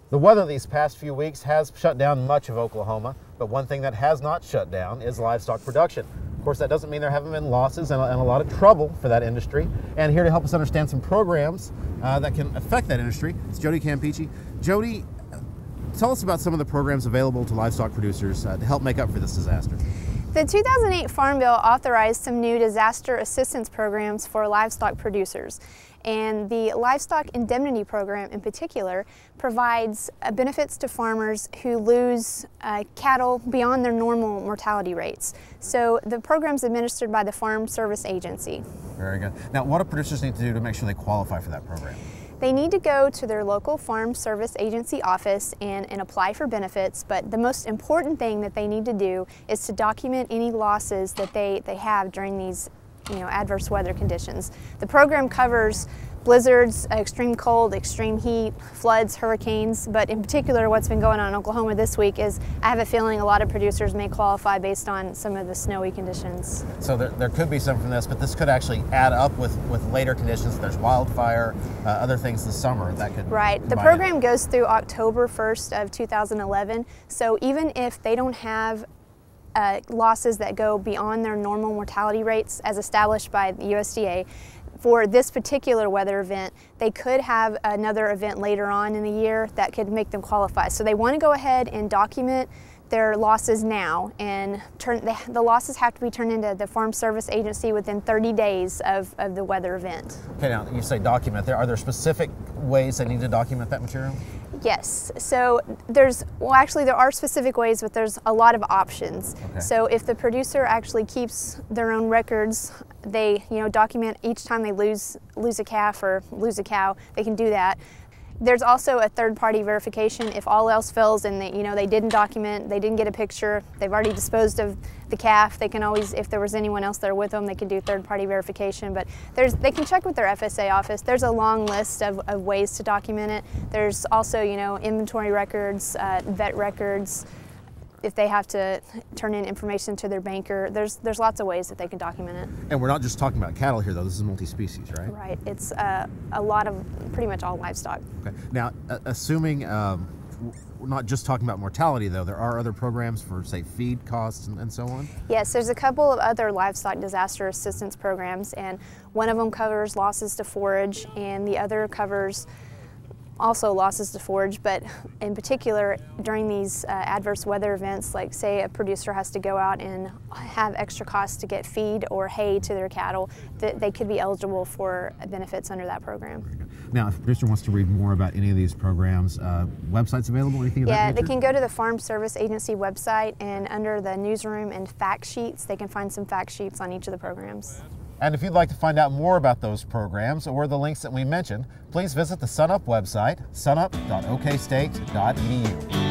The weather these past few weeks has shut down much of Oklahoma, but one thing that has not shut down is livestock production. Of course, that doesn't mean there haven't been losses and a lot of trouble for that industry. And here to help us understand some programs that can affect that industry is Jody Campiche. Jody, tell us about some of the programs available to livestock producers to help make up for this disaster. The 2008 Farm Bill authorized some new disaster assistance programs for livestock producers. And the Livestock Indemnity Program in particular provides benefits to farmers who lose cattle beyond their normal mortality rates. So the program is administered by the Farm Service Agency. Very good. Now, what do producers need to do to make sure they qualify for that program? They need to go to their local Farm Service Agency office and apply for benefits, but the most important thing that they need to do is to document any losses that they have during these adverse weather conditions. The program covers blizzards, extreme cold, extreme heat, floods, hurricanes, but in particular what's been going on in Oklahoma this week is I have a feeling a lot of producers may qualify based on some of the snowy conditions. So there could be some from this, but this could actually add up with later conditions. There's wildfire, other things this summer that could... Right. The program goes through October 1st of 2011, so even if they don't have losses that go beyond their normal mortality rates as established by the USDA, for this particular weather event, they could have another event later on in the year that could make them qualify. So they want to go ahead and document their losses now, and the losses have to be turned into the Farm Service Agency within 30 days of the weather event. Okay, now you say document. Are there specific ways they need to document that material? Yes. So there are specific ways, but there's a lot of options. Okay. So if the producer actually keeps their own records, they document each time they lose a calf or lose a cow, they can do that. There's also a third-party verification if all else fails and they didn't document, they didn't get a picture, they've already disposed of the calf. They can always, if there was anyone else there with them, they can do third-party verification. But they can check with their FSA office. There's a long list of ways to document it. There's also inventory records, vet records. If they have to turn in information to their banker, there's lots of ways that they can document it. And we're not just talking about cattle here, though. This is multi-species, right? Right. It's a lot of pretty much all livestock. Okay. Now, assuming we're not just talking about mortality, though, there are other programs for, say, feed costs and so on? Yes, there's a couple of other livestock disaster assistance programs, and one of them covers losses to forage, and the other covers also losses to forage, but in particular during these adverse weather events, like say a producer has to go out and have extra costs to get feed or hay to their cattle, they could be eligible for benefits under that program. Now, if a producer wants to read more about any of these programs, websites available, anything of that nature? Yeah, they can go to the Farm Service Agency website, and under the newsroom and fact sheets, they can find some fact sheets on each of the programs. And if you'd like to find out more about those programs or the links that we mentioned, please visit the SUNUP website, sunup.okstate.edu.